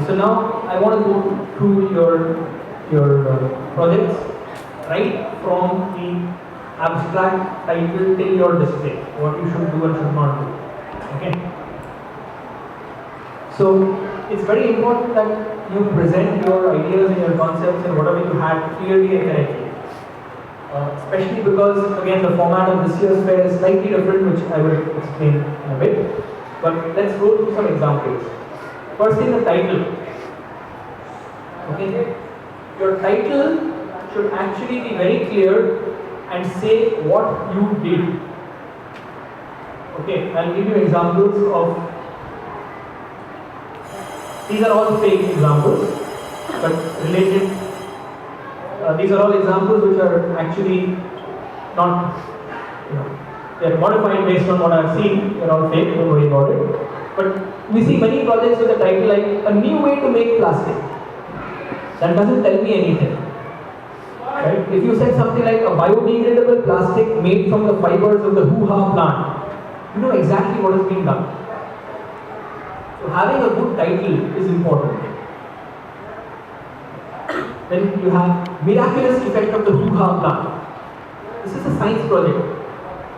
so now I want to go through your projects right from the abstract title till your display, what you should do and should not do. Okay. So it's very important that you present your ideas and your concepts and whatever you had clearly and correctly. Especially because again the format of this year's fair is slightly different, which I will explain in a bit. But let's go through some examples. First thing, the title. Okay, your title should actually be very clear and say what you did. Okay, I'll give you examples of. These are all fake examples, but related. These are all examples which are actually not, they're modified based on what I've seen. They're all fake, don't worry about it. But we see many projects with a title like "A New Way to Make Plastic." That doesn't tell me anything. Right? If you said something like "A biodegradable plastic made from the fibers of the hoo-ha plant," you know exactly what is being done. So having a good title is important. Then you have "Miraculous Effect of the hoo-ha plant." This is a science project.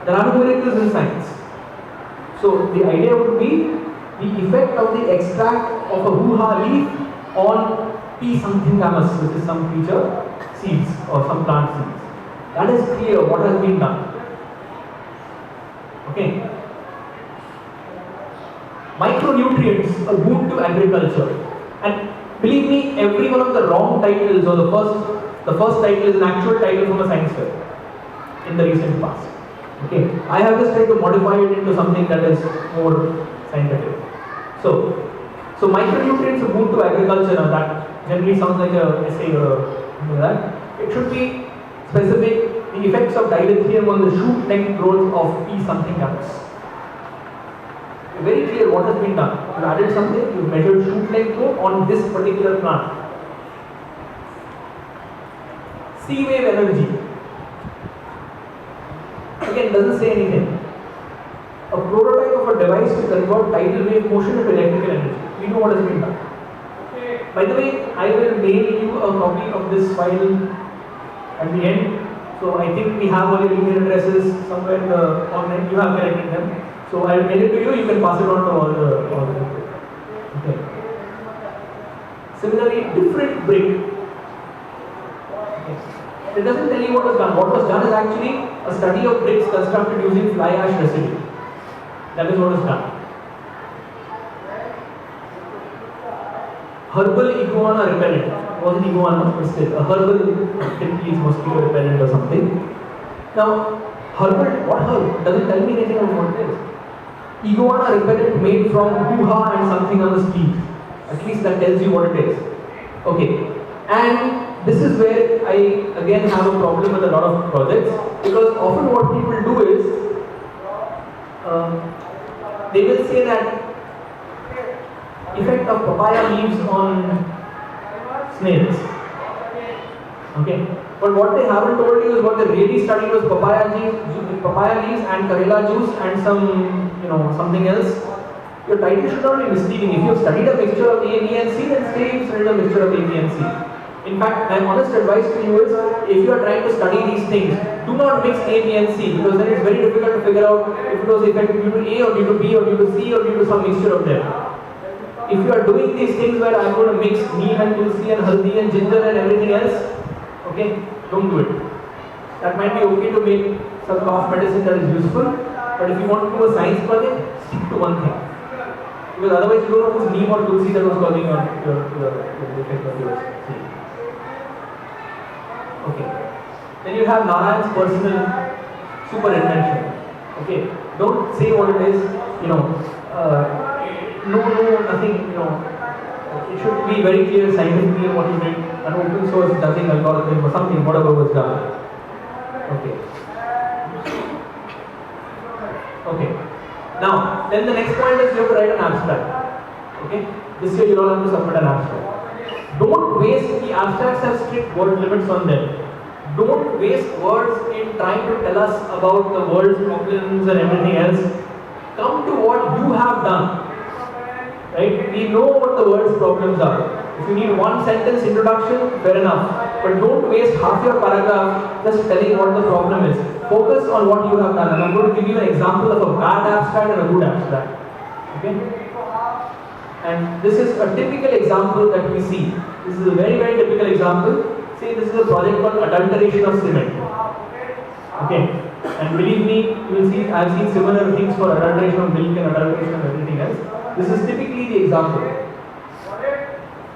There are no miracles in science. So the idea would be the effect of the extract of a hoo-ha leaf on P something gammas, which is some creature seeds or some plant seeds. That is clear what has been done. Okay. Micronutrients, a boon to agriculture. And believe me, every one of the wrong titles or the first title is an actual title from a science fair in the recent past. Okay, I have just tried to modify it into something that is more scientific. So micronutrients, a boon to agriculture. Now that generally sounds like a essay or something like that. It should be specific. The effects of dilithium on the shoot length growth of P something gammas. Very clear what has been done. You added something, you measured shoot length growth on this particular plant. Sea wave energy. Again, doesn't say anything. A prototype of a device to convert tidal wave motion into electrical energy. We know what has been done. By the way, I will mail you a copy of this file at the end. So I think we have all your email addresses somewhere in the online. You have collected them. So I will mail it to you. You can pass it on to all the people. Okay. Similarly, different brick. Okay. It doesn't tell you what was done. What was done is actually a study of bricks constructed using fly ash residue. That is what is done. Herbal iguana repellent. It wasn't iguana, but still a herbal Timples mosquito repellent or something. Now, herbal, what herb? Doesn't tell me anything about what it is. Iguana repellent made from hoo-ha and something on the street. At least that tells you what it is. Okay. And this is where I again have a problem with a lot of projects, because often what people do is they will say that effect of papaya leaves on snails. Okay. But what they haven't told you is what they really studied was papaya leaves and karela juice and some, something else. Your title should not be misleading. If you have studied a mixture of A, B and C, then say you studied a mixture of A, B and C. In fact, my honest advice to you is, if you are trying to study these things, do not mix A, B and C, because then it's very difficult to figure out if it was effect due to A or due to B or due to C or due to some mixture of them. If you are doing these things where I'm going to mix neem and tulsi and haldi and ginger and everything else, okay, don't do it. That might be okay to make some cough medicine that is useful, but if you want to do a science project, stick to one thing. Because otherwise you don't know who's neem or tulsi that was causing your effect of yours. Okay. Then you have Narayan's personal super invention. Okay. Don't say what it is, nothing, it should be very clear scientifically what you did, an open source judging algorithm or something, whatever was done. Okay. Okay. Now, then the next point is you have to write an abstract. Okay. This year you all have to submit an abstract. Don't waste, the abstracts have strict word limits on them. Don't waste words in trying to tell us about the world's problems and everything else. Come to what you have done. right? We know what the world's problems are. If you need one sentence introduction, fair enough. But don't waste half your paragraph just telling what the problem is. Focus on what you have done. And I'm going to give you an example of a bad abstract and a good abstract. Okay? And this is a typical example that we see. This is a very, very typical example. See, this is a project called adulteration of cement. Okay? And believe me, you will see, I've seen similar things for adulteration of milk and adulteration of everything else. This is typically the example.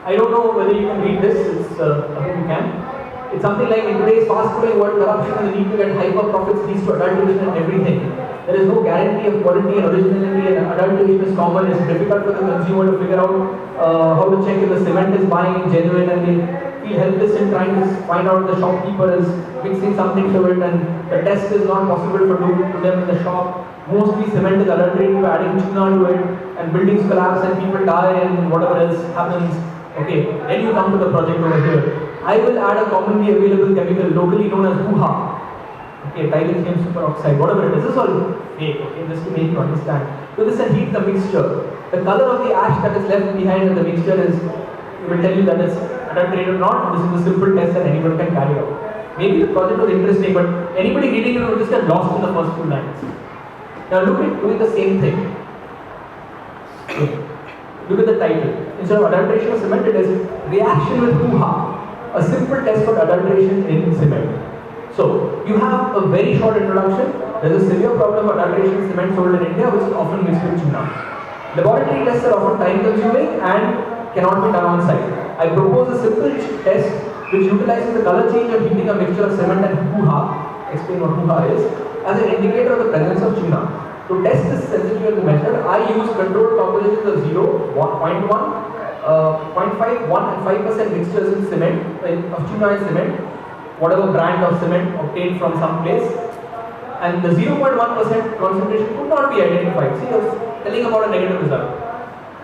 I don't know whether you can read this, I hope you can. It's something like, in today's fast-growing world, corruption and the need to get hyper profits leads to adulteration and everything. There is no guarantee of quality and originality, and adulteration is common. It's difficult for the consumer to figure out how to check if the cement is buying genuine, and they feel helpless in trying to find out the shopkeeper is mixing something to it, and the test is not possible to them in the shop. Mostly cement is adulterated by adding tuna to it, and buildings collapse and people die and whatever else happens. Okay, then you come to the project over here. I will add a commonly available chemical locally known as hoo-ha. Okay, dilithium superoxide, whatever it is. This is all fake, okay, just to make you understand. So this and heat the mixture. The color of the ash that is left behind in the mixture is, it will tell you that it's adulterated or not. This is a simple test that anyone can carry out. Maybe the project was interesting, but anybody reading it will just get lost in the first few lines. Now look at doing the same thing. Okay. Look at the title. Instead of adulteration of cement, it is reaction with hoo-ha. A simple test for adulteration in cement. So, you have a very short introduction. There is a severe problem of adulteration in cement sold in India, which is often mixed with tuna. Laboratory tests are often time consuming and cannot be done on site. I propose a simple test which utilizes the color change of heating a mixture of cement and hoo-ha, explain what hoo-ha is, as an indicator of the presence of tuna. To test this sensitivity of the method, I use controlled compositions of 0, 1.1, 0.5, 1 and 5% mixtures in cement, of tuna and cement, whatever brand of cement obtained from some place, and the 0.1% concentration could not be identified. See, I was telling about a negative result.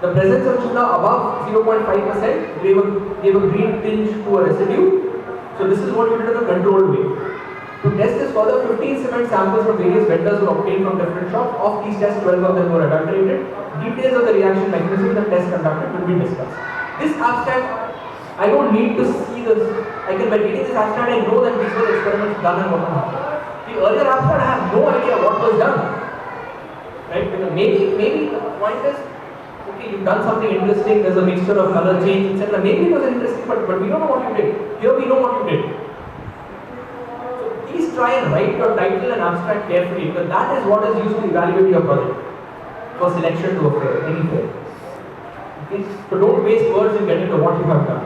The presence of tuna above 0.5% gave a green tinge to a residue. So this is what you did in a controlled way. To test this further, 15 cement samples from various vendors were obtained from different shops. Of these tests, 12 of them were adulterated. Details of the reaction mechanism and the test conducted will be discussed. This abstract, I don't need to see this. I can, by reading this abstract, I know that these were experiments done and what happened. The earlier abstract, I have no idea what was done. Right? Because maybe the point is, okay, you've done something interesting, there's a mixture of color change, etc. Maybe it was interesting, but we don't know what you did. Here we know what you did. Please try and write your title and abstract carefully, because that is what is used to evaluate your project for selection to a fair, any fair. Okay? So don't waste words and get into what you have done.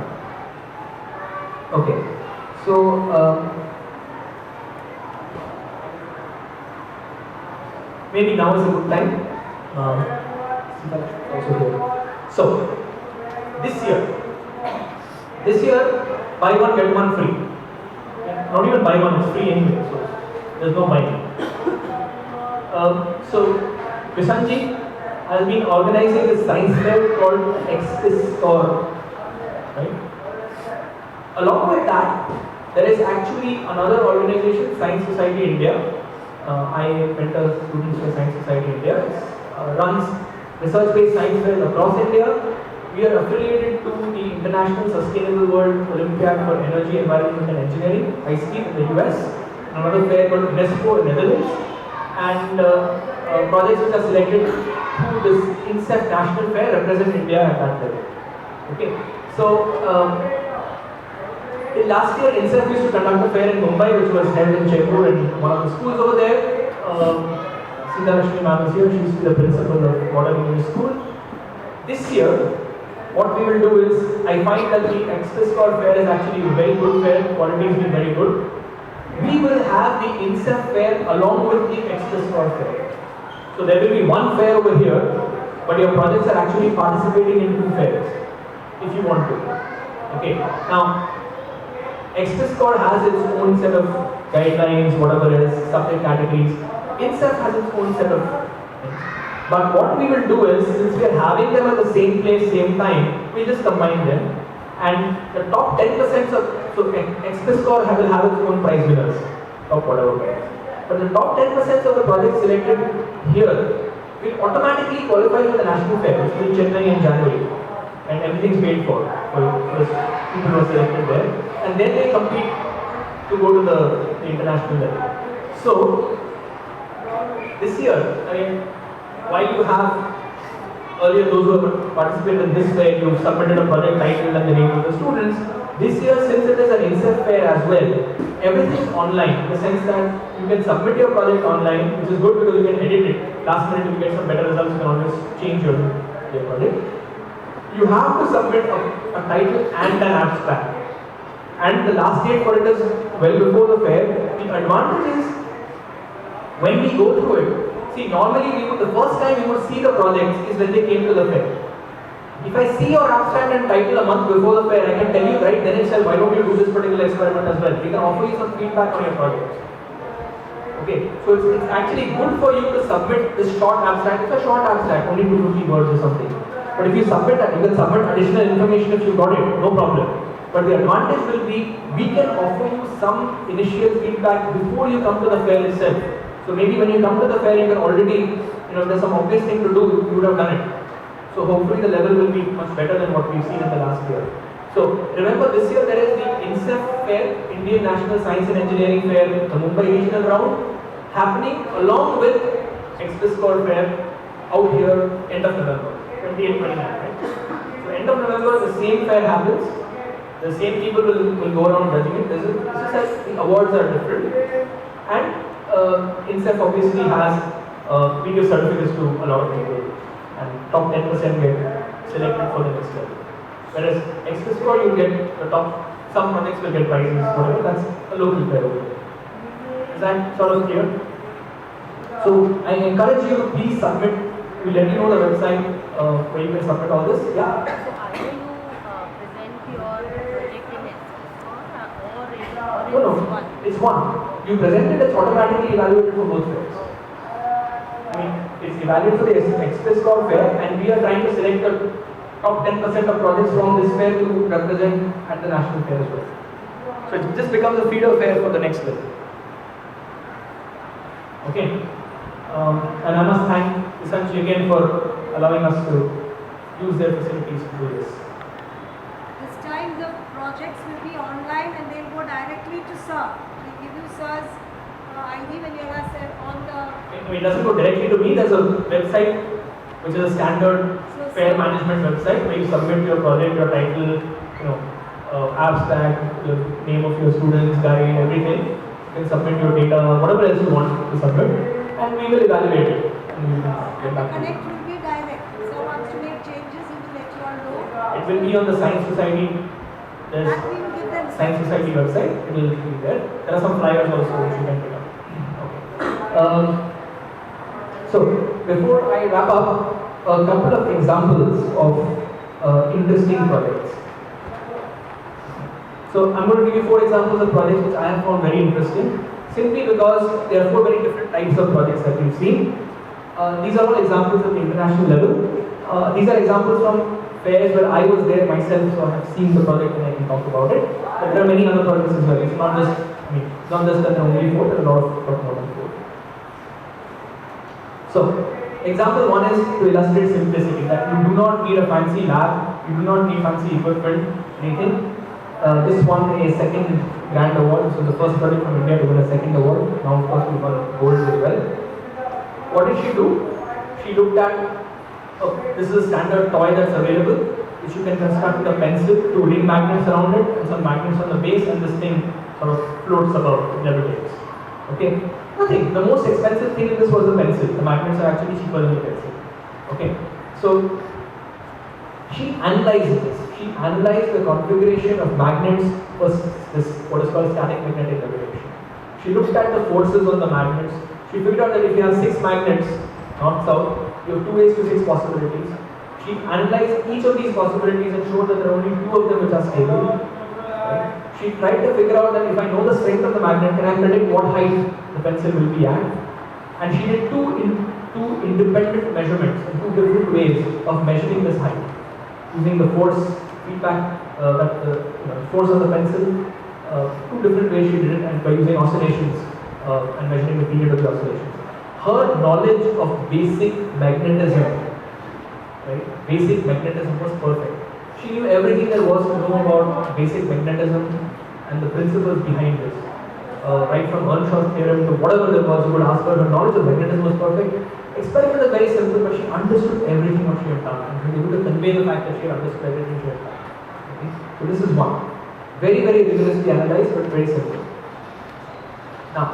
Okay. So maybe now is a good time. Also here. So this year, buy one get one free. Not even buy one, it's free anyway, so there's no buying. So, Vishanji has been organizing this science fair called XPISCOR, right? Along with that, there is actually another organization, Science Society India. I mentor students for Science Society India. It runs research-based science fairs across India. We are affiliated to the International Sustainable World Olympiad for Energy, Environment and Engineering, ISTE in the US, another fair called UNESCO in the Netherlands, and projects which are selected through this INSEF National Fair represent India at that level. Okay, so last year INSEF used to conduct a fair in Mumbai, which was held in Jaipur in one of the schools over there. Sita Rashmi ma'am is here, she used to be the principal of Modern English School. This year, what we will do is, I find that the XPISCOR fair is actually a very good fair, quality has been very good. We will have the INSEF fair along with the XPISCOR fair. So there will be one fair over here, but your projects are actually participating in two fairs, if you want to. Okay, now, XPISCOR has its own set of guidelines, whatever it is, subject categories. INSEF has its own set of things. But what we will do is, since we are having them at the same place, same time, we just combine them. And the top 10% of, so XPISCOR will have its own prize winners, top whatever prize. But the top 10% of the projects selected here will automatically qualify for the national fair, which is in Chennai in January, and everything's paid for the people who are selected there, and then they compete to go to the international level. So this year, I mean, while you have earlier those who have participated in this fair, you submitted a project title and the name of the students. This year, since it is an INSEF fair as well, everything is online in the sense that you can submit your project online, which is good because you can edit it. Last minute, you get some better results, you can always change your project. You have to submit a title and an abstract. And the last date for it is well before the fair. The advantage is when we go through it, see, normally the first time we would see the projects is when they came to the fair. If I see your abstract and title a month before the fair, I can tell you right then itself, why don't you do this particular experiment as well? We can offer you some feedback on your project. Okay, so it's actually good for you to submit this short abstract. It's a short abstract, only 250 words or something. But if you submit that, you can submit additional information if you got it, no problem. But the advantage will be, we can offer you some initial feedback before you come to the fair itself. So maybe when you come to the fair, you can already, if there's some obvious thing to do, you would have done it. So hopefully the level will be much better than what we've seen in the last year. So remember, this year there is the INSEF Fair, Indian National Science and Engineering Fair, the Mumbai Regional Round, happening along with XBISCOR Fair out here end of November, 28, 29, right? So end of November, the same fair happens. The same people will go around judging it. This is like the awards are different. And INSEF obviously has we give certificates to a lot of people. And top 10% get selected for the next level. Whereas XBISCOR, you get the top, some projects will get prizes, whatever, that's a local fair over there. Is that sort of clear? So I encourage you to please submit. We'll let you know the website where you can submit all this. Yeah? So either you present your project in XBISCOR or No, one? it's one. You present it, it's automatically evaluated for both fairs. I mean, it's evaluated for the XBISCOR fair, and we are trying to select the top 10% of projects from this fair to represent at the national fair as well. So it just becomes a feeder fair for the next level. Okay. And I must thank Isanchi again for allowing us to use their facilities to do this. This time the projects will be online and they'll go directly to Sir. We give you Sir's ID when you are on the... It doesn't go directly to me. There's a website which is a standard fair management website where you submit your project, your title, abstract, the name of your students, guide, everything. You can submit your data, whatever else you want to submit, and we will evaluate it. And we will get back to you. Connect will be direct. So wants to make changes, he will let you all know. It will be on the Science Society. There's That we will give them. Science Society website. It will be there. There are some flyers also which you can pick up. Okay. So before I wrap up, a couple of examples of interesting projects. So I'm going to give you 4 examples of projects which I have found very interesting, simply because there are 4 very different types of projects that we've seen. These are all examples at the international level. These are examples from fairs where I was there myself, so I have seen the project and I can talk about it. But there are many other projects as well. It's not just that there are only 4, there are a lot of more than 4. So, example 1 is to illustrate simplicity, that you do not need a fancy lab, you do not need fancy equipment, anything. This won a 2nd grand award, so the first project from India to win a 2nd award. Now of course we won gold as well. What did she do? She looked at, this is a standard toy that's available, which you can construct with a pencil, 2 ring magnets around it and some magnets on the base, and this thing sort of floats about, it levitates. Okay? Nothing. The most expensive thing in this was the pencil. The magnets are actually cheaper than the pencil. Okay? So she analyzed this. She analyzed the configuration of magnets for this, what is called static magnetic levitation. She looked at the forces on the magnets. She figured out that if you have 6 magnets, north-south, you have 2 ways to 6 possibilities. She analyzed each of these possibilities and showed that there are only 2 of them which are stable. Right? She tried to figure out that if I know the strength of the magnet, can I predict what height the pencil will be at? And she did two independent measurements in 2 different ways of measuring this height, using the force feedback, force on the pencil. 2 different ways she did it, and by using oscillations and measuring the period of the oscillations. her knowledge of basic magnetism, right? Basic magnetism was perfect. She knew everything there was to know about basic magnetism and the principles behind this. Right from Earnshaw's theorem to whatever there was, you would ask her. Her knowledge of magnetism was perfect. Experiment was very simple, but she understood everything what she had done, and she was able to convey the fact that she had understood everything she had done. Okay? So this is one. Very, very rigorously analyzed, but very simple. Now,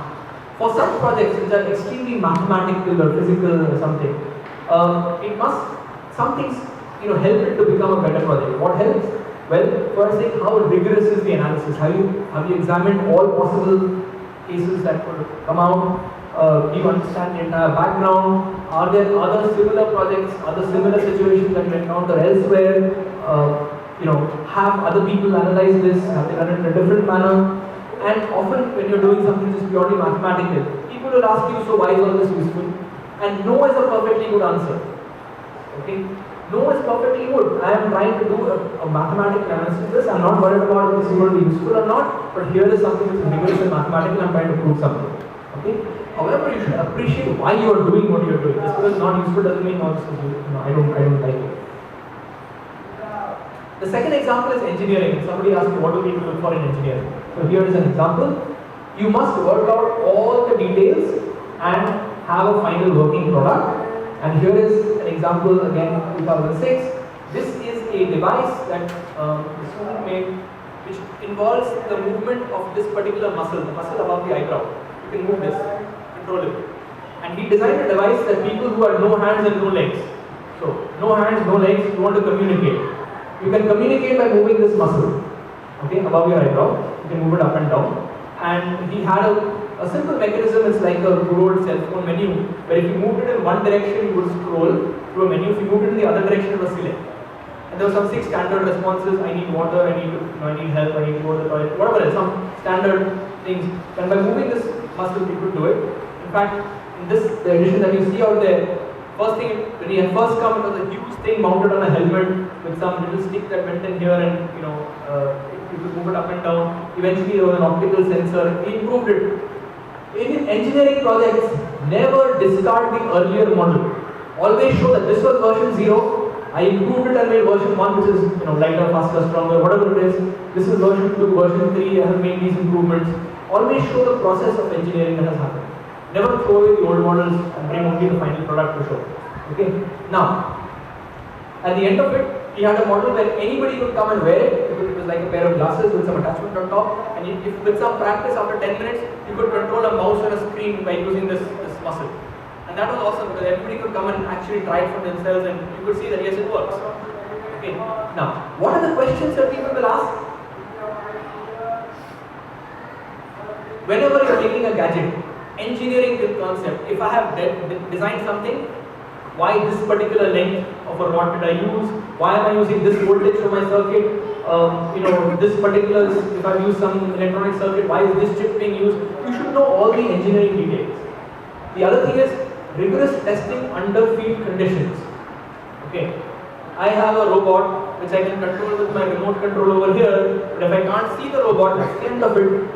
for some projects which are extremely mathematical or physical or something, it must, some things, help it to become a better project. What helps? Well, first thing, how rigorous is the analysis? Have you examined all possible cases that could come out? Do you understand the entire background? Are there other similar projects, other similar situations that you encounter elsewhere? Have other people analyze this? Have they done it in a different manner? And often when you're doing something just purely mathematical, people will ask you, so why is all this useful? And no is a perfectly good answer. Okay? No is perfectly good. I am trying to do a mathematical analysis of this. I'm not worried about if this is going to be useful or not, but here is something which is rigorous and mathematical. I'm trying to prove something. Okay? However, you should appreciate why you are doing what you are doing. Just because it's not useful doesn't mean not useful. I don't like it. The second example is engineering. Somebody asked me, what do people look for in engineering? So here is an example. You must work out all the details and have a final working product. And here is an example again, 2006. This is a device that the student made, which involves the movement of this particular muscle, the muscle above the eyebrow. You can move this, control it. And he designed a device that people who have no hands and no legs. So, no hands, no legs, you want to communicate. You can communicate by moving this muscle, okay, above your eyebrow. You can move it up and down. And he had a simple mechanism. It's like a good old cell phone menu, where if you moved it in one direction, you would scroll through a menu. If you moved it in the other direction, it was select. And there were some 6 standard responses. I need water, I need help, I need to go to the toilet, whatever it is, some standard things. And by moving this muscle, you could do it. In fact, in the edition that you see out there, first thing, when he had first come, it was a huge thing mounted on a helmet with some little stick that went in here, and you could move it up and down. Eventually, there was an optical sensor. He improved it. In engineering projects, never discard the earlier model. Always show that this was version 0. I improved it and made version 1, which is lighter, faster, stronger, whatever it is. This is version 2, version 3. I have made these improvements. Always show the process of engineering that has happened. Never throw away the old models and bring only the final product to show. Okay. Now, at the end of it, he had a model where anybody could come and wear it. It was like a pair of glasses with some attachment on top. And if with some practice, after 10 minutes, you could control a mouse and a screen by using this muscle. And that was awesome because everybody could come and actually try it for themselves, and you could see that yes, it works. Okay. Now, what are the questions that people will ask? Whenever you're making a gadget, engineering concept, if I have designed something, why this particular length of a rod did I use? Why am I using this voltage for my circuit? This particular, if I use some electronic circuit, why is this chip being used? You should know all the engineering details. The other thing is rigorous testing under field conditions. Okay, I have a robot which I can control with my remote control over here, but if I can't see the robot, that's the end of it.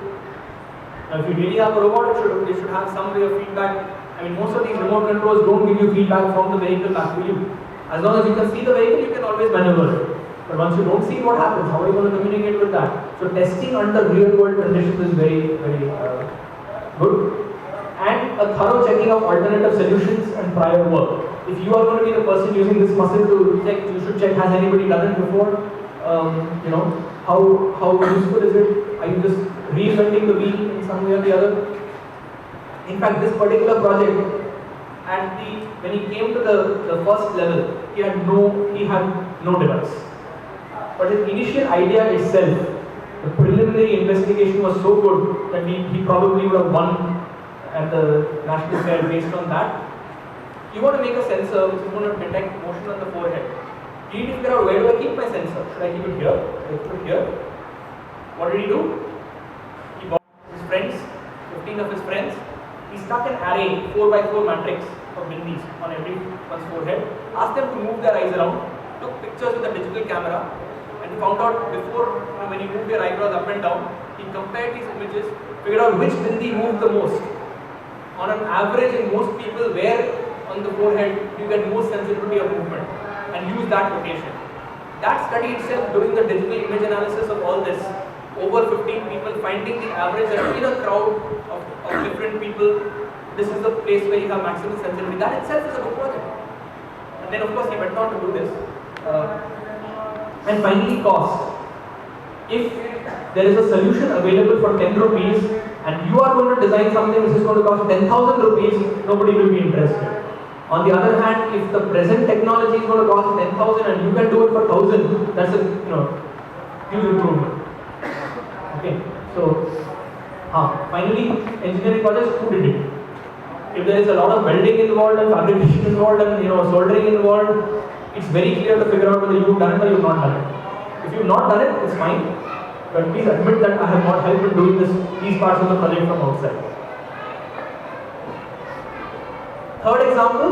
Now, if you really have a robot, it should have some way of feedback. I mean, most of these remote controls don't give you feedback from the vehicle back to you. As long as you can see the vehicle, you can always maneuver it. But once you don't see, what happens? How are you going to communicate with that? So testing under real world conditions is very, very good. And a thorough checking of alternative solutions and prior work. If you are going to be the person using this muscle to check, you should check, has anybody done it before? How useful is it? Are you just reinventing the wheel in some way or the other? In fact, this particular project, when he came to the first level, he had no device. But his initial idea itself, the preliminary investigation was so good that he probably would have won at the national fair based on that. You want to make a sensor which is going to detect motion on the forehead. You need to figure out, where do I keep my sensor? Should I keep it here? Should I keep it here? What did he do? He bought his friends, 15 of his friends. He stuck an array 4x4 matrix of bindis on everyone's forehead, asked them to move their eyes around, took pictures with a digital camera, and found out before, when you move your eyebrows up and down, he compared these images, figured out which bindi moved the most. on an average in most people, where on the forehead you get most sensitivity of movement, and use that location. That study itself, doing the digital image analysis of all this, over 15 people, finding the average that in a crowd of different people, this is the place where you have maximum sensitivity. That itself is a good project. And then of course he went on to do this. And finally, cost. If there is a solution available for 10 rupees and you are going to design something which is going to cost 10,000 rupees, nobody will be interested. On the other hand, if the present technology is going to cost 10,000 and you can do it for 1,000, that's a huge improvement. Okay, so finally, engineering projects, who did it? If there is a lot of welding involved and fabrication involved and soldering involved, it's very clear to figure out whether you've done it or you've not done it. If you've not done it, it's fine. But please admit that I have not helped in doing these parts of the project from outside. Third example,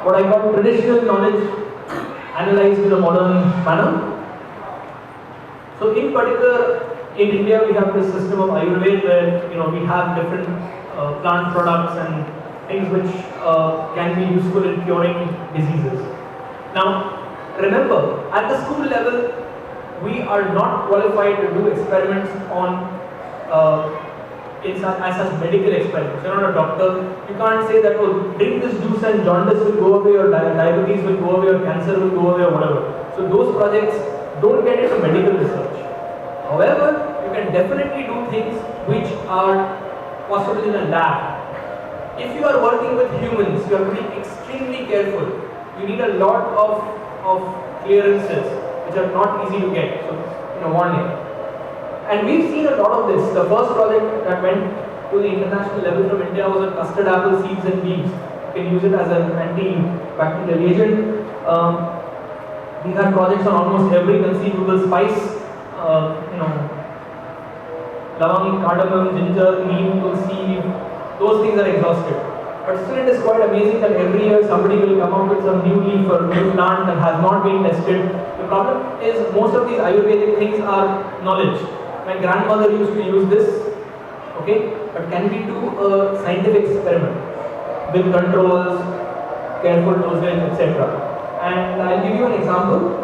what I call traditional knowledge analyzed in a modern manner. So in particular, in India we have this system of Ayurveda where we have different plant products and things which can be useful in curing diseases. Now, remember, at the school level, we are not qualified to do experiments on as such medical experiments. You're not a doctor. You can't say that, oh, drink this juice and jaundice will go away, or diabetes will go away, or cancer will go away, or whatever. So those projects don't get into medical research. However, you can definitely do things which are possible in a lab. If you are working with humans, you have to be extremely careful. You need a lot of clearances which are not easy to get. So, warning. And we've seen a lot of this. The first project that went to the international level from India was on custard apple seeds and leaves. You can use it as an antibacterial agent. We had projects on almost every conceivable spice. Lavang, cardamom, ginger, neem, tulsi, those things are exhausted. But still it is quite amazing that every year somebody will come up with some new leaf or new plant that has not been tested. The problem is most of these Ayurvedic things are knowledge. My grandmother used to use this, okay? But can we do a scientific experiment with controls, careful dosage, etc.? And I'll give you an example.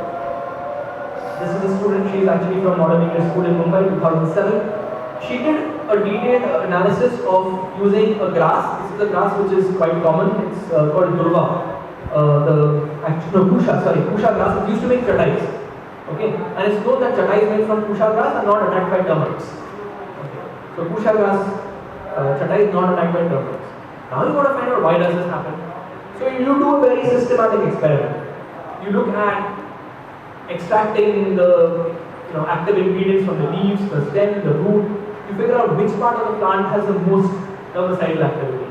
This is a student, she is actually from Modern English School in Mumbai, 2007. She did a detailed analysis of using a grass. This is a grass which is quite common. It's called Durva. Kusha grass. It used to make chatais. Okay, and it's known that chatais made from Kusha grass are not attacked by termites. Okay. So Kusha grass chatai is not attacked by termites. Now you want to find out why does this happen. So you do a very systematic experiment. You look at extracting the active ingredients from the leaves, the stem, the root. You figure out which part of the plant has the most termicidal activity.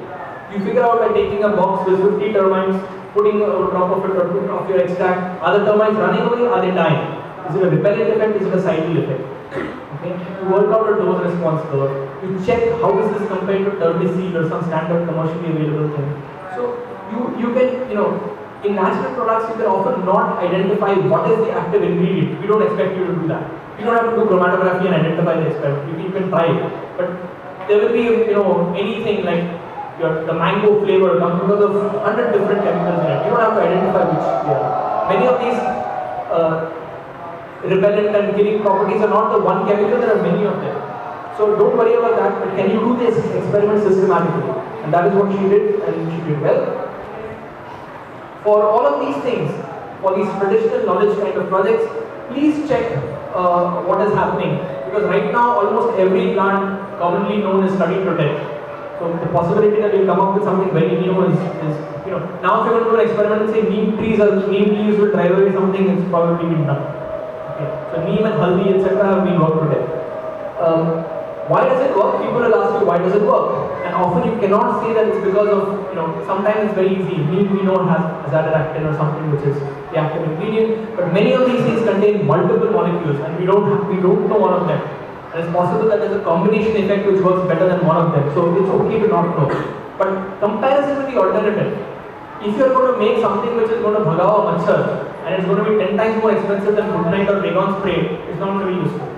You figure out by taking a box with 50 termites, putting a drop of it or two of your extract. Are the termites running away? Are they dying? Is it a repellent effect? Is it a cycle effect? Okay. You work out a dose response curve. You check how is this compared to Turbisil or some standard commercially available thing. So you can in natural products, you can often not identify what is the active ingredient. We don't expect you to do that. You don't have to do chromatography and identify the experiment. You can try it. But there will be, anything like the mango flavor comes because of 100 different chemicals in it. You don't have to identify which they are. Many of these repellent and killing properties are not the one chemical, there are many of them. So don't worry about that, but can you do this experiment systematically? And that is what she did, and she did well. For all of these things, for these traditional knowledge kind of projects, please check what is happening. Because right now, almost every plant commonly known is studied to death. So the possibility that we'll come up with something very new is now if you're going to do an experiment and say neem trees or neem leaves will drive away something, it's probably been done. Okay. So neem and haldi, etc. have been worked to death. Why does it work? People will ask you, why does it work? And often you cannot say that it's because of, sometimes it's very easy. Neem we know has azadirachtin or something which is the active ingredient, but many of these things contain multiple molecules and we don't know one of them. And it's possible that there's a combination effect which works better than one of them. So it's okay to not know. But comparison with the alternative. If you're going to make something which is going to bhagav a machhar and it's going to be 10 times more expensive than Good Night or Baygon spray, it's not going to be useful.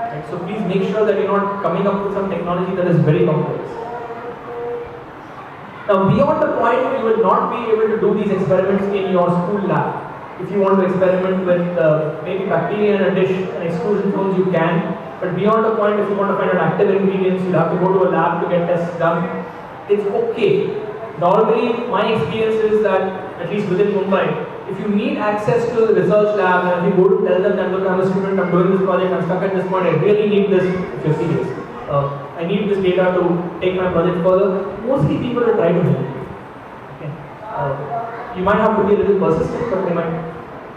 Right? So please make sure that you're not coming up with some technology that is very complex. Now, beyond the point, you will not be able to do these experiments in your school lab. If you want to experiment with maybe bacteria in a dish and extrusion films, you can. But beyond the point, if you want to find out active ingredients, you'll have to go to a lab to get tests done. It's okay. Normally, my experience is that, at least within Mumbai, if you need access to the research lab, and if you go to tell them that, look, I'm a student, I'm doing this project, I'm stuck at this point, I really need this, if you're serious. I need this data to take my project further. Mostly people will try to help you. Okay. You might have to be a little persistent, but they might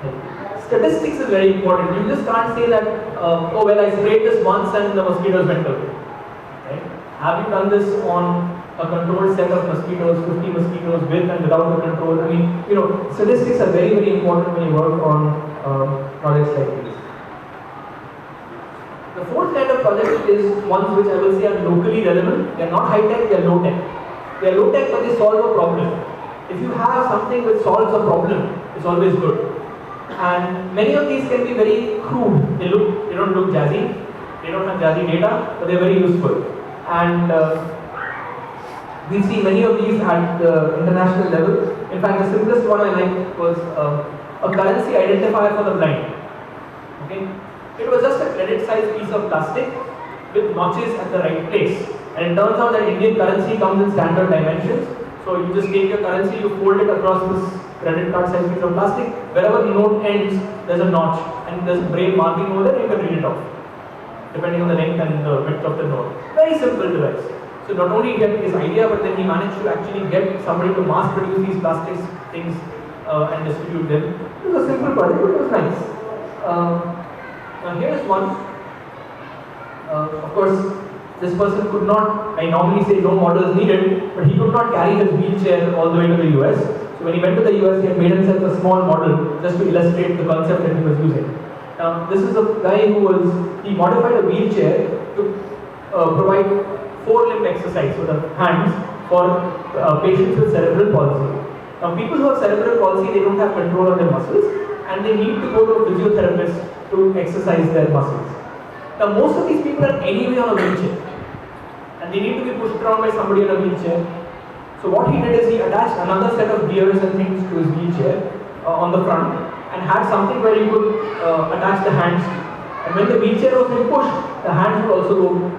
help. Statistics is very important. You just can't say that, oh well, I sprayed this once and the mosquitoes went away. Right? Have you done this on a controlled set of mosquitoes, 50 mosquitoes with and without the control? I mean, statistics are very, very important when you work on projects like these. The fourth kind of project is ones which I will say are locally relevant. They are not high tech, they are low tech. They are low tech, but they solve a problem. If you have something which solves a problem, it's always good. And many of these can be very crude. They don't look jazzy. They don't have jazzy data, but they're very useful. And we see many of these at the international level. In fact, the simplest one I liked was a currency identifier for the blind. Okay, it was just a credit-sized piece of plastic with notches at the right place. And it turns out that Indian currency comes in standard dimensions. So you just take your currency, you fold it across this credit card size piece of plastic. Wherever the note ends, there's a notch, and there's a braille marking over there. You can read it off, depending on the length and the width of the note. Very simple device. So not only he had his idea, but then he managed to actually get somebody to mass produce these plastic things and distribute them. It was a simple project, but it was nice. Now here's one. Of course, this person could not, I normally say no models needed, but he could not carry his wheelchair all the way to the US. So when he went to the US, he had made himself a small model just to illustrate the concept that he was using. Now, this is a guy he modified a wheelchair to provide four-limb exercise with the hands for patients with cerebral palsy. Now, people who have cerebral palsy, they don't have control of their muscles, and they need to go to a physiotherapist to exercise their muscles. Now, most of these people are anyway on a wheelchair, and they need to be pushed around by somebody in a wheelchair. So what he did is he attached another set of gears and things to his wheelchair on the front, and had something where you could attach the hands. And when the wheelchair was being pushed, the hands would also go,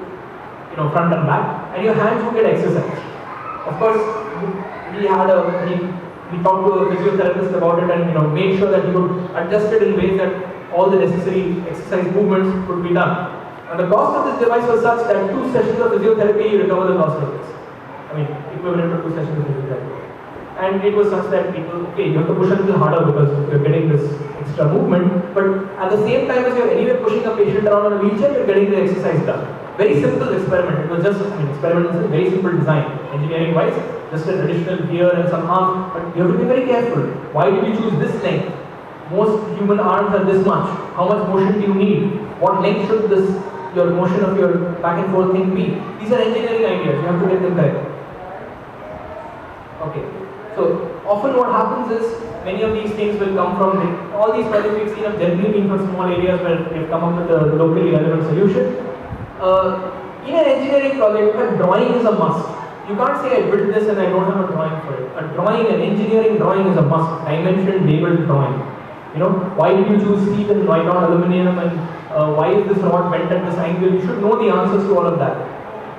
front and back, and your hands would get exercise. Of course, we talked to a physiotherapist about it, and made sure that he would adjust it in ways that all the necessary exercise movements could be done. And the cost of this device was such that 2 sessions of physiotherapy, you recover the cost of this. I mean, equivalent to 2 sessions of physiotherapy. And it was such that people, you have to push a little harder because you're getting this extra movement, but at the same time as you're anyway pushing a patient around on a wheelchair, you're getting the exercise done. Very simple experiment. It was just, experiment is a very simple design, engineering wise, just an additional gear and some arms, but you have to be very careful. Why did you choose this length? Most human arms are this much. How much motion do you need? What length should your motion of your back and forth thing be? These are engineering ideas, you have to get them correct. Okay, so often what happens is, many of these things will come from, all these projects we've seen have generally been from small areas where they've come up with a locally relevant solution. In an engineering project, a drawing is a must. You can't say I built this and I don't have a drawing for it. An engineering drawing is a must, dimension labeled drawing. Why did you choose steel and why not aluminum, and why is this rod bent at this angle? You should know the answers to all of that.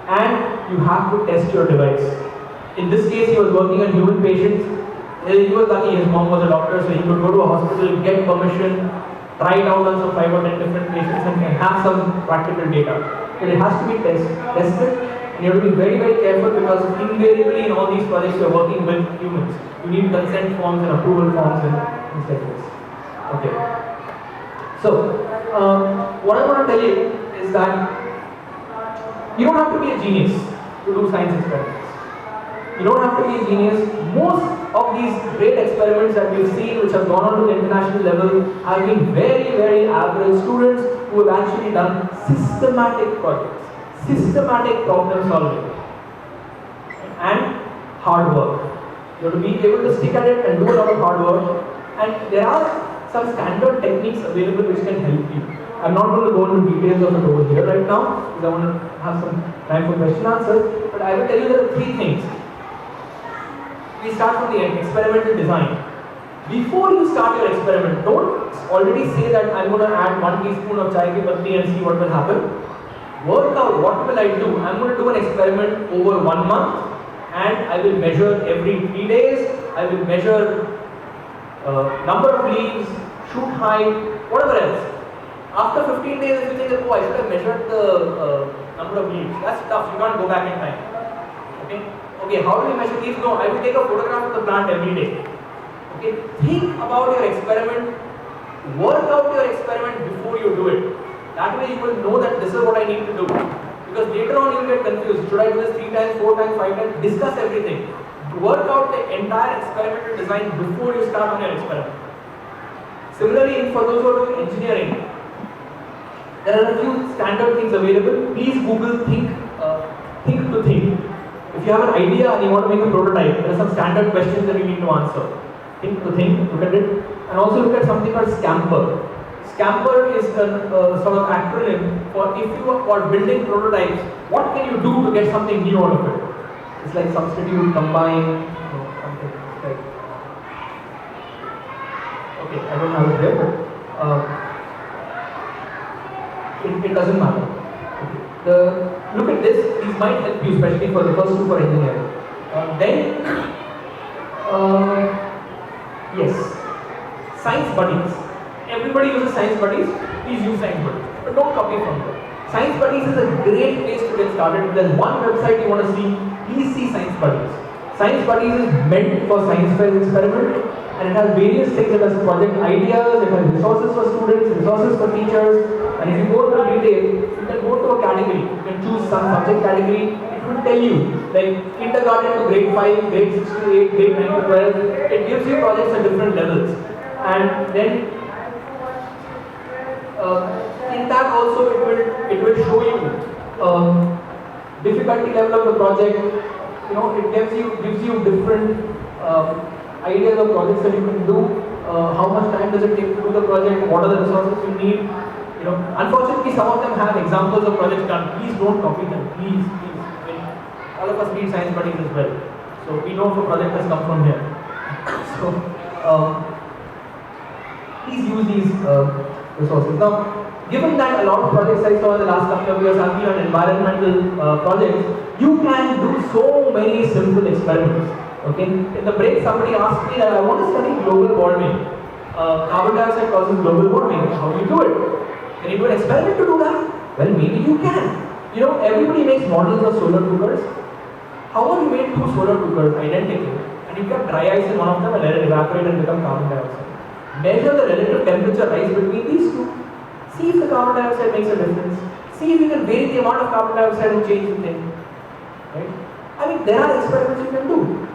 And you have to test your device. In this case, he was working on human patients. He was lucky, his mom was a doctor, so he could go to a hospital, get permission, try it out on some 5 or 10 different patients and have some practical data. But it has to be tested, and you have to be very, very careful because invariably in all these projects you are working with humans. You need consent forms and approval forms and things like this. Okay. So, what I want to tell you is that you don't have to be a genius to do science experiments. You don't have to be a genius. Most of these great experiments that we've seen, which have gone on to the international level, have been very, very average students who have actually done systematic projects, systematic problem solving, and hard work. You have to be able to stick at it and do a lot of hard work. And there are some standard techniques available which can help you. I'm not going to go into details of it over here right now because I want to have some time for question answers. But I will tell you there are 3 things. We start from the end, experimental design. Before you start your experiment, don't already say that I'm going to add 1 teaspoon of chai ki patti and see what will happen. Work out what will I do. I'm going to do an experiment over 1 month and I will measure every 3 days. I will measure number of leaves, shoot height, whatever else. After 15 days, if you think, oh, I should have measured the number of leaves, that's tough. You can't go back in time. Okay, how do we measure leaves? No, I will take a photograph of the plant every day. Okay, think about your experiment, work out your experiment before you do it. That way you will know that this is what I need to do. Because later on you will get confused. Should I do this 3 times, 4 times, 5 times? Discuss everything. Work out the entire experimental design before you start on your experiment. Similarly, for those who are doing engineering, there are a few standard things available. Please Google think to think. If you have an idea and you want to make a prototype, there are some standard questions that you need to answer. Think to think, look at it. And also look at something called SCAMPER. SCAMPER is a sort of acronym for if you are building prototypes, what can you do to get something new out of it? It's like substitute, combine, something like. Okay, I don't have it there, but it doesn't matter. Okay. Look at this, these might help you, especially for the first two for engineering. Yes, science buddies. Everybody uses science buddies. Please use science buddies, but don't copy from them. Science buddies is a great place to get started. If there's one website you want to see, please see science buddies. Science buddies is meant for science fair experiment, and it has various things. It has project ideas, it has resources for students, resources for teachers. And if you go to detail, you can go to a category. You can choose some subject category. It will tell you, like kindergarten to grade 5, grade 6 to 8, grade 9 to 12. It gives you projects at different levels. And then in that also it will show you difficulty level of the project. You know, it gives you different ideas of projects that you can do. How much time does it take to do the project? What are the resources you need? You know, unfortunately, some of them have examples of projects done. Please don't copy them. Please. I mean, all of us need science buddies as well. So we know if a project has come from here. So please use these resources. Now, given that a lot of projects I saw in the last couple of years have been on environmental projects, you can do so many simple experiments. Okay. In the break, somebody asked me that I want to study global warming. Carbon dioxide causes global warming. How do you do it? Can you do an experiment to do that? Well, maybe you can. You know, everybody makes models of solar cookers. How would you make 2 solar cookers identical? And you get dry ice in one of them and let it evaporate and become carbon dioxide. Measure the relative temperature rise between these two. See if the carbon dioxide makes a difference. See if you can vary the amount of carbon dioxide and change the thing. Right? I mean, there are experiments you can do.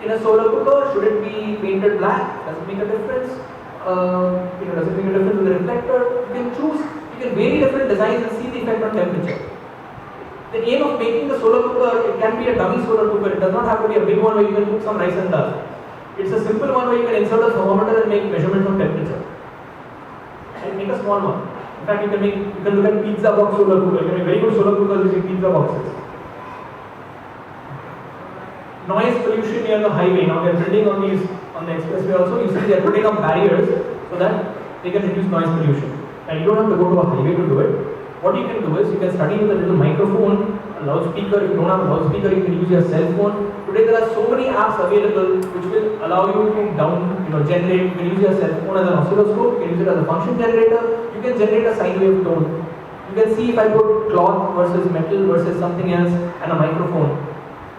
In a solar cooker, should it be painted black? Does it make a difference? Does it make a difference with the reflector? You can choose, you can vary different designs and see the effect on temperature. The aim of making the solar cooker, it can be a dummy solar cooker. It does not have to be a big one where you can cook some rice and dal. It's a simple one where you can insert a thermometer and make measurements of temperature. And make a small one. In fact, you can look at pizza box solar cooker. You can make very good solar cookers using pizza boxes. Noise pollution near the highway. Now they are building on the expressway also. You see they are putting up barriers so that they can reduce noise pollution. And you don't have to go to a highway to do it. What you can do is you can study with a little microphone, a loudspeaker. If you don't have a loudspeaker, you can use your cell phone. Today there are so many apps available which will allow you to generate. You can use your cell phone as an oscilloscope. You can use it as a function generator. You can generate a sine wave tone. You can see if I put cloth versus metal versus something else and a microphone.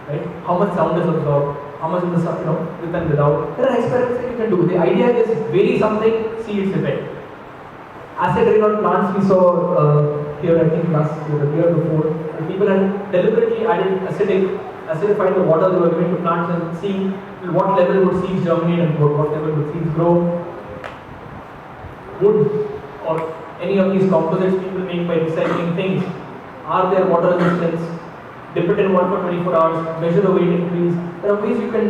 Right? How much sound is absorbed, how much is the with and without. There are experiments that you can do. The idea is vary something, see its effect. Acid rain on plants we saw here, I think last year, the year before. And people had deliberately acidified the water they were giving to plants and seeing what level would seeds germinate and what level would seeds grow. Wood or any of these composites people make by recycling things, are there water resistance? Dip it in water for 24 hours, measure the weight increase. There are ways you can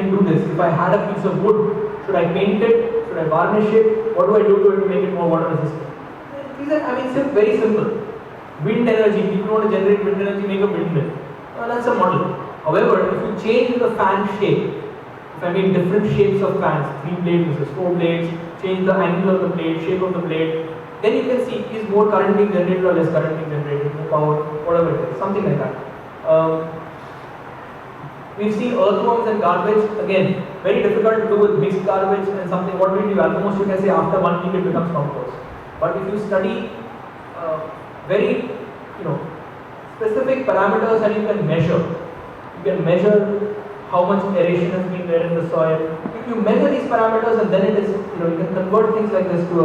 do this. If I had a piece of wood, should I paint it? Should I varnish it? What do I do to it to make it more water resistant? These are, very simple. Wind energy, people want to generate wind energy, make a windmill. Well, that's a model. However, if you change the fan shape, if I make different shapes of fans, 3 blades versus 4 blades, change the angle of the blade, shape of the blade, then you can see is more current being generated or less current being generated, more power, whatever it is, something like that. We've seen earthworms and garbage, again, very difficult to do with mixed garbage and something. What we do, at the most you can say after 1 week it becomes compost. But if you study very, specific parameters and you can measure how much aeration has been there in the soil. If you measure these parameters and then it is, you can convert things like this to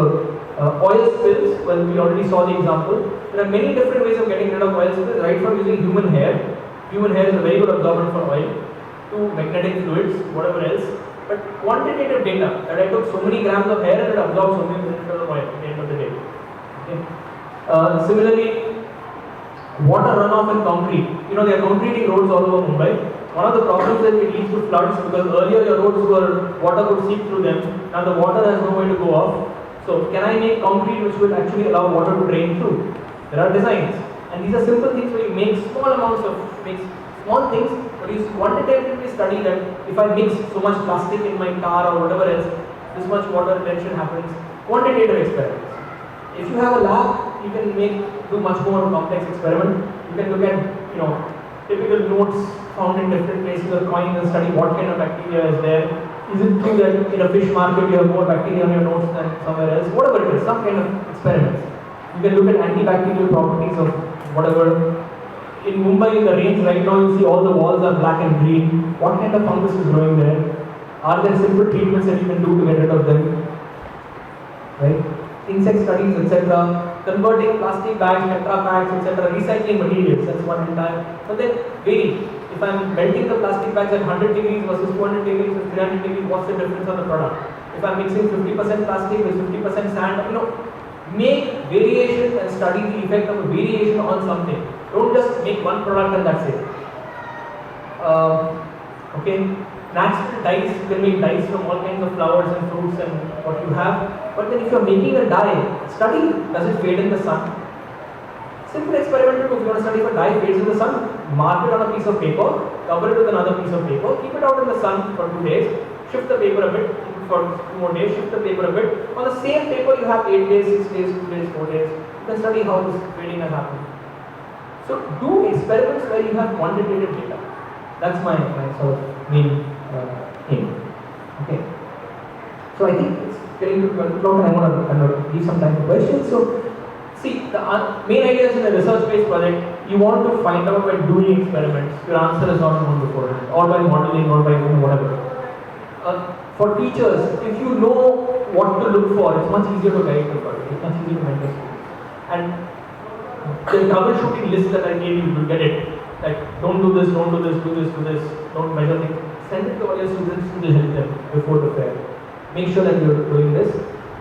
oil spills. Well, we already saw the example. There are many different ways of getting rid of oil spills, right from using human hair. Human hair is a very good absorbent for oil, to magnetic fluids, whatever else. But quantitative data, that I took so many grams of hair and it absorbed so many milliliters of oil at the end of the day. Okay. Similarly, water runoff in concrete. They are concreting roads all over Mumbai. One of the problems is it leads to floods because earlier your roads were, water could seep through them. Now the water has no way to go off. So can I make concrete which will actually allow water to drain through? There are designs. And these are simple things where you make small things, but you quantitatively study that if I mix so much plastic in my car or whatever else, this much water retention happens. Quantitative experiments. If you have a lab, you can do much more complex experiment. You can look at, typical notes found in different places of coins and study what kind of bacteria is there. Is it true that in a fish market you have more bacteria on your notes than somewhere else? Whatever it is, some kind of experiments. You can look at antibacterial properties of whatever. In Mumbai, in the rains right now, you see all the walls are black and green. What kind of fungus is growing there? Are there simple treatments that you can do to get rid of them? Right? Insect studies, etc. Converting plastic bags, Tetra packs, etc. Recycling materials, that's one entire. But then vary. If I'm melting the plastic bags at 100 degrees versus 200 degrees or 300 degrees, what's the difference on the product? If I'm mixing 50% plastic with 50% sand, make variation and study the effect of a variation on something. Don't just make one product and that's it. Okay. Natural dyes, you can make dyes from all kinds of flowers and fruits and what you have. But then if you're making a dye, study, does it fade in the sun? Simple experiment, if you want to study if a dye fades in the sun, mark it on a piece of paper, cover it with another piece of paper, keep it out in the sun for 2 days, shift the paper a bit, keep it for 2 more days, shift the paper a bit. On the same paper you have 8 days, 6 days, 2 days, 4 days. You can study how this fading has happened. So do experiments where you have quantitative data. That's my sort of main aim. Okay. So I think it's getting to 12 o'clock and I want to kind of leave some time for questions. So see, the main idea is in a research-based project, you want to find out by doing experiments. Your answer is not known beforehand, or by modeling, or by whatever. For teachers, if you know what to look for, it's much easier to guide the project. It's much easier to mentor students. And the troubleshooting list that I gave you will get it. Like, don't do this, don't do this, do this, do this, don't measure things. Send it to all your students to help them before the fair. Make sure that you're doing this.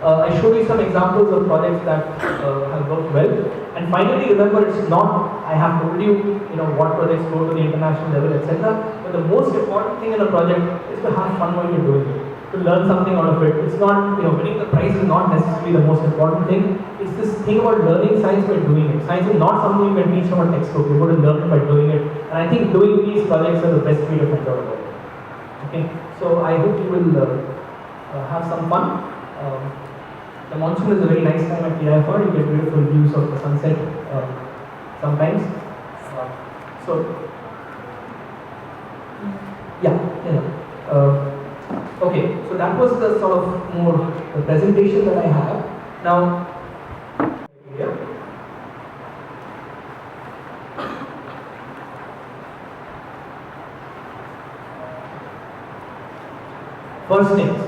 I showed you some examples of projects that have worked well. And finally, remember, it's not, I have told you, what projects go to the international level, etc. But the most important thing in a project is to have fun while you're doing it, to learn something out of it. It's not, winning the prize is not necessarily the most important thing. It's this thing about learning science by doing it. Science is not something you can teach from a textbook. You're going to learn it by doing it. And I think doing these projects are the best way to find out about it. Okay, so I hope you will have some fun. The monsoon is a very nice time at PIFR. You get beautiful views of the sunset sometimes. Okay, so that was the sort of more the presentation that I have. Now, first things,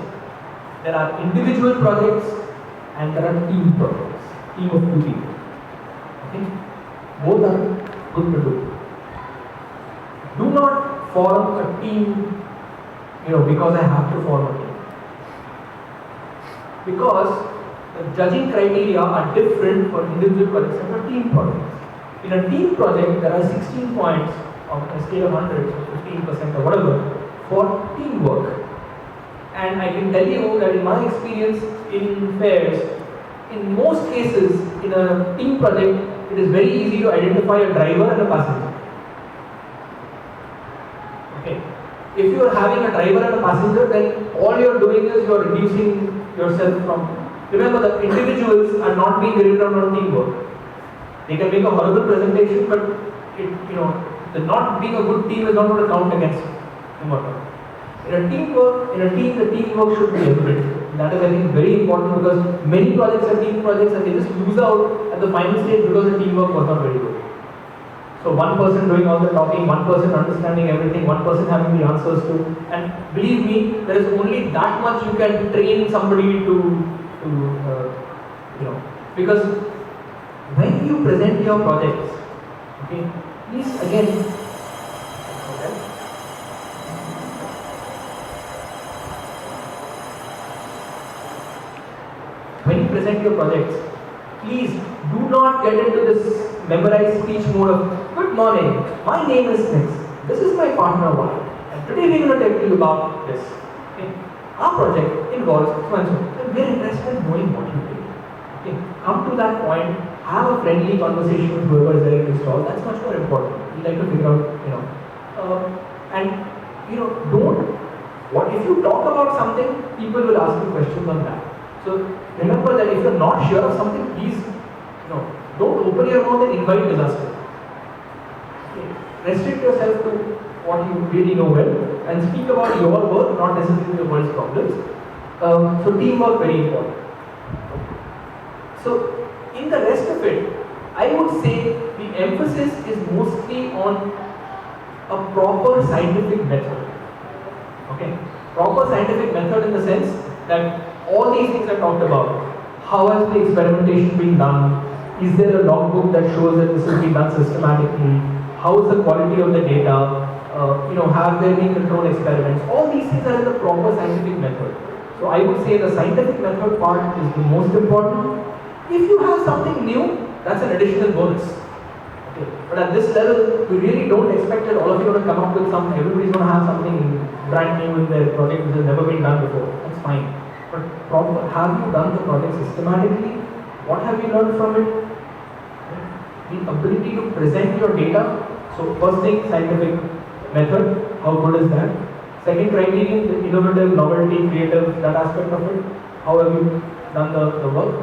there are individual projects and there are team projects, team of 2 people. Okay? Both are good to do. Do not form a team, because I have to form a team. Because the judging criteria are different for individual projects and for team projects. In a team project, there are 16 points on a scale of 100, so 15% or whatever, for teamwork. And I can tell you that in my experience in fairs, in most cases, in a team project, it is very easy to identify a driver and a passenger. if you are having a driver and a passenger, then all you are doing is you are reducing yourself from. Remember, the individuals are not being graded on teamwork. They can make a horrible presentation, but the not being a good team is not going to count against him or her. In a team, the teamwork should be evident. That is, I think, very important because many projects are team projects and they just lose out at the final stage because the teamwork was not very good. So one person doing all the talking, one person understanding everything, one person having the answers to, and believe me, there is only that much you can train somebody because when you present your projects, okay, please again, okay, when you present your projects, please do not get into this memorized speech mode of good morning, my name is Smith, this is my partner Y, and today we are going to tell you about this. Okay? Our project involves so and so, and we are interested in knowing what you do. Okay? Come to that point, have a friendly conversation with whoever is there to install. That's much more important. We like to figure out, don't. What if you talk about something, people will ask you questions on that. So remember that if you're not sure of something, please, don't open your mouth and invite disaster. Okay. Restrict yourself to what you really know well and speak about your work, not necessarily the world's problems. So teamwork very important. So in the rest of it, I would say the emphasis is mostly on a proper scientific method. Okay, proper scientific method in the sense that all these things I talked about. How has the experimentation been done? Is there a logbook that shows that this has been done systematically? How is the quality of the data? Have there been controlled experiments? All these things are in the proper scientific method. So I would say the scientific method part is the most important. If you have something new, that's an additional bonus. Okay. But at this level, we really don't expect that all of you are going to come up with everybody's going to have something brand new in their project which has never been done before. That's fine. But have you done the project systematically? What have you learned from it? The ability to present your data. So first thing, scientific method. How good is that? Second criterion, the innovative, novelty, creative, that aspect of it. How have you done the work?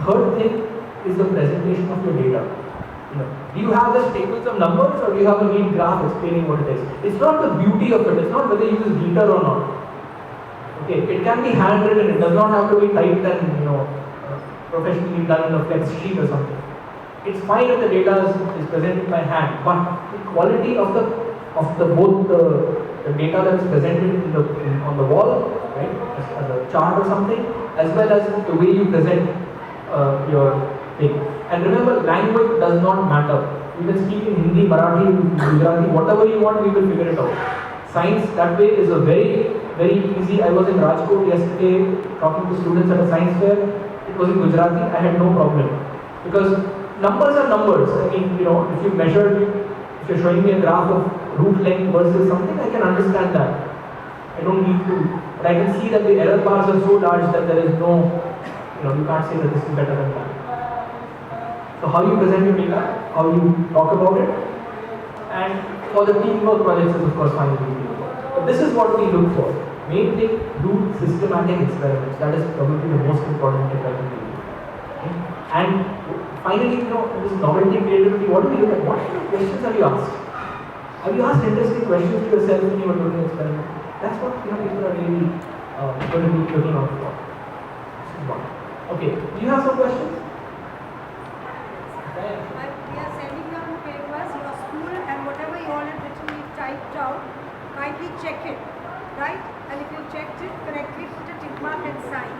Third thing is the presentation of your data. Do you have just tables of numbers or do you have a neat graph explaining what it is? It's not the beauty of it. It's not whether you use glitter or not. Okay, it can be handwritten. It does not have to be typed and professionally done in a flex sheet or something. It's fine if the data is presented by hand, but the quality of the data that is presented on the wall, right, as a chart or something, as well as the way you present your thing. And remember, language does not matter. You can speak in Hindi, Marathi, Gujarati, whatever you want, we will figure it out. Science that way is a very, very easy. I was in Rajkot yesterday talking to students at a science fair. It was in Gujarati. I had no problem because numbers are numbers. I mean, if you measure, if you're showing me a graph of root length versus something, I can understand that. I don't need to, but I can see that the error bars are so large that there is no, you can't say that this is better than that. So how you present your data, how you talk about it, and for the teamwork projects is of course finally. But this is what we look for. Main thing, do systematic experiments. That is probably the most important thing I can do. Okay? And finally, this novelty, creativity, what do we look at? What kind of questions have you asked? Have you asked interesting questions to yourself when you were doing an experiment? That's what people are really going to be looking out for. This is one. Okay, do you have some questions? We are sending down the papers, your school, and whatever you all have written, we typed out. Kindly check it, right? And if you checked it correctly, put a tick mark and sign.